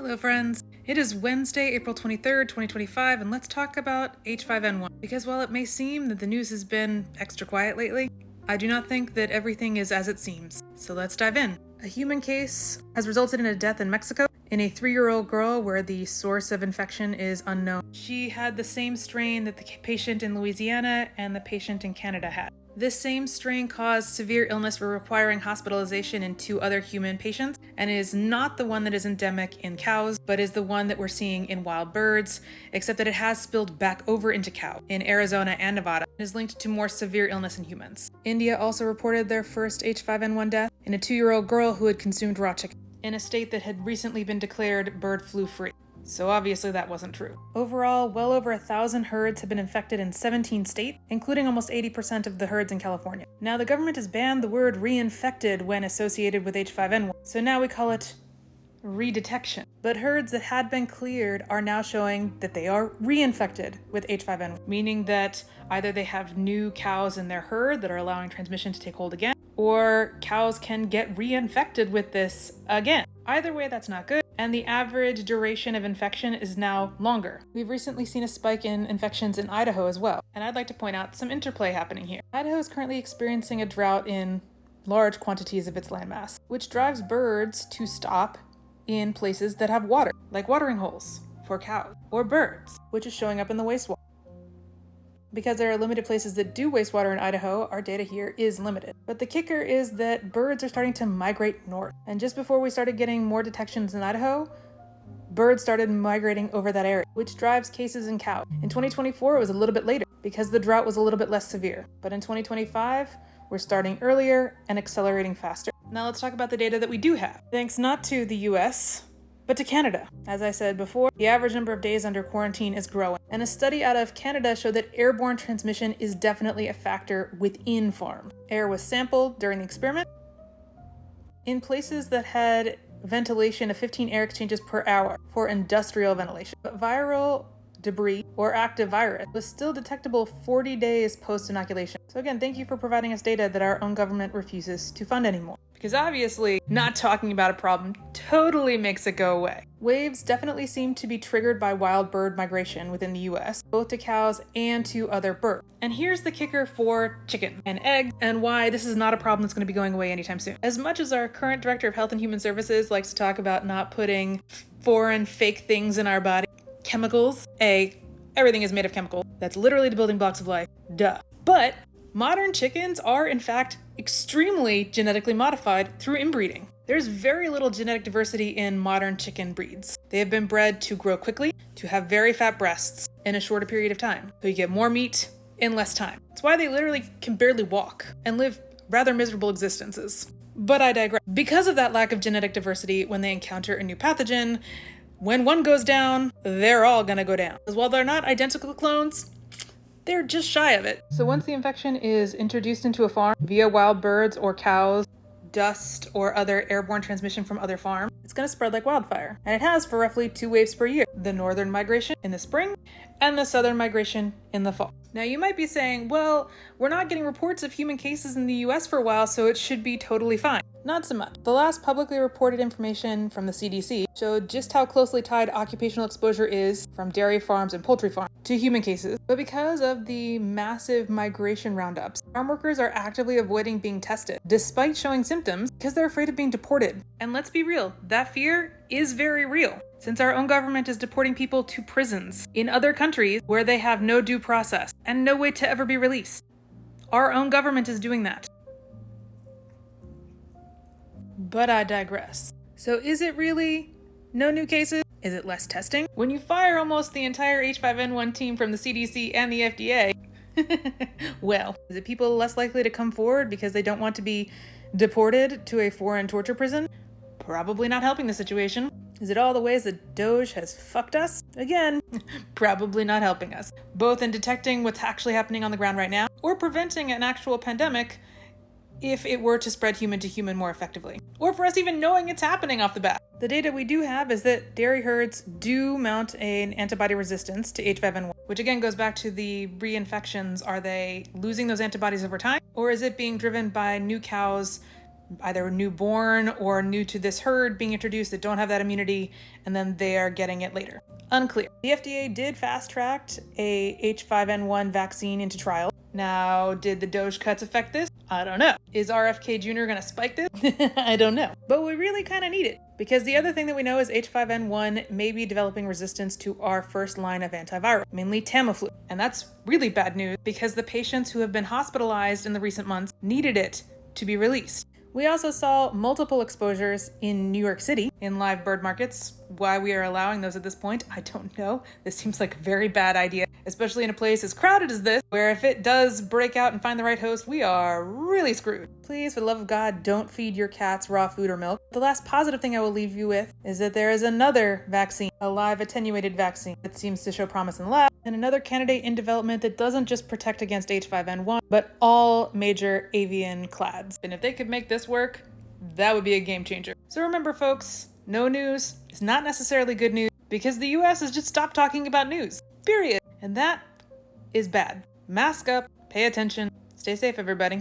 Hello friends! It is Wednesday, April 23rd, 2025, and let's talk about H5n1. Because while it may seem that the news has been extra quiet lately, I do not think that everything is as it seems. So let's dive in. A human case has resulted in a death in Mexico in a 3-year-old girl where the source of infection is unknown. She had the same strain that the patient in Louisiana and the patient in Canada had. This same strain caused severe illness requiring hospitalization in 2 other human patients, and is not the one that is endemic in cows, but is the one that we're seeing in wild birds, except that it has spilled back over into cows in Arizona and Nevada, and is linked to more severe illness in humans. India also reported their first H5n1 death in a 2-year-old girl who had consumed raw chicken, in a state that had recently been declared bird flu free. So obviously that wasn't true. Overall, well over 1,000 herds have been infected in 17 states, including almost 80% of the herds in California. Now the government has banned the word reinfected when associated with H5n1, so now we call it redetection. But herds that had been cleared are now showing that they are reinfected with H5n1, meaning that either they have new cows in their herd that are allowing transmission to take hold again, or cows can get reinfected with this again. Either way, that's not good, and the average duration of infection is now longer. We've recently seen a spike in infections in Idaho as well, and I'd like to point out some interplay happening here. Idaho is currently experiencing a drought in large quantities of its landmass, which drives birds to stop in places that have water, like watering holes for cows, or birds, which is showing up in the wastewater. Because there are limited places that do wastewater in Idaho, our data here is limited. But the kicker is that birds are starting to migrate north. And just before we started getting more detections in Idaho, birds started migrating over that area, which drives cases in cows. In 2024, it was a little bit later because the drought was a little bit less severe. But in 2025, we're starting earlier and accelerating faster. Now let's talk about the data that we do have. Thanks not to the US, but to Canada. As I said before, the average number of days under quarantine is growing. And a study out of Canada showed that airborne transmission is definitely a factor within farms. Air was sampled during the experiment in places that had ventilation of 15 air exchanges per hour for industrial ventilation. But viral debris or active virus was still detectable 40 days post-inoculation. So again, thank you for providing us data that our own government refuses to fund anymore. Because obviously, not talking about a problem totally makes it go away. Waves definitely seem to be triggered by wild bird migration within the US, both to cows and to other birds. And here's the kicker for chicken and eggs, and why this is not a problem that's going to be going away anytime soon. As much as our current Director of Health and Human Services likes to talk about not putting foreign fake things in our body, chemicals, everything is made of chemicals. That's literally the building blocks of life. Duh. But modern chickens are, in fact, extremely genetically modified through inbreeding. There's very little genetic diversity in modern chicken breeds. They have been bred to grow quickly, to have very fat breasts in a shorter period of time, so you get more meat in less time. That's why they literally can barely walk and live rather miserable existences. But I digress. Because of that lack of genetic diversity, when they encounter a new pathogen, when one goes down, they're all gonna go down. Because while they're not identical clones, they're just shy of it. So once the infection is introduced into a farm via wild birds or cows, dust, or other airborne transmission from other farms, it's going to spread like wildfire. And it has for roughly 2 waves per year. The northern migration in the spring and the southern migration in the fall. Now you might be saying, well, we're not getting reports of human cases in the US for a while, so it should be totally fine. Not so much. The last publicly reported information from the CDC showed just how closely tied occupational exposure is from dairy farms and poultry farms to human cases. But because of the massive migration roundups, farm workers are actively avoiding being tested, despite showing symptoms, because they're afraid of being deported. And let's be real, that fear is very real, since our own government is deporting people to prisons in other countries where they have no due process and no way to ever be released. Our own government is doing that. But I digress. So is it really no new cases? Is it less testing? When you fire almost the entire H5n1 team from the CDC and the FDA, well, is it people less likely to come forward because they don't want to be deported to a foreign torture prison? Probably not helping the situation. Is it all the ways that Doge has fucked us? Again, probably not helping us, both in detecting what's actually happening on the ground right now, or preventing an actual pandemic if it were to spread human to human more effectively, or for us even knowing it's happening off the bat. The data we do have is that dairy herds do mount an antibody resistance to H5n1, which again goes back to the reinfections. Are they losing those antibodies over time, or is it being driven by new cows either newborn or new to this herd being introduced that don't have that immunity, and then they are getting it later. Unclear. The FDA did fast-track a H5n1 vaccine into trial. Now, did the Doge cuts affect this? I don't know. Is RFK Jr. gonna spike this? I don't know. But we really kind of need it, because the other thing that we know is H5n1 may be developing resistance to our first line of antiviral, mainly Tamiflu. And that's really bad news, because the patients who have been hospitalized in the recent months needed it to be released. We also saw multiple exposures in New York City in live bird markets. Why we are allowing those at this point, I don't know. This seems like a very bad idea, especially in a place as crowded as this, where if it does break out and find the right host, we are really screwed. Please, for the love of God, don't feed your cats raw food or milk. The last positive thing I will leave you with is that there is another vaccine, a live attenuated vaccine that seems to show promise in the lab, and another candidate in development that doesn't just protect against H5n1, but all major avian clades. And if they could make this work, that would be a game changer. So remember, folks, no news is not necessarily good news, because the US has just stopped talking about news, period. And that is bad. Mask up, pay attention, stay safe, everybody.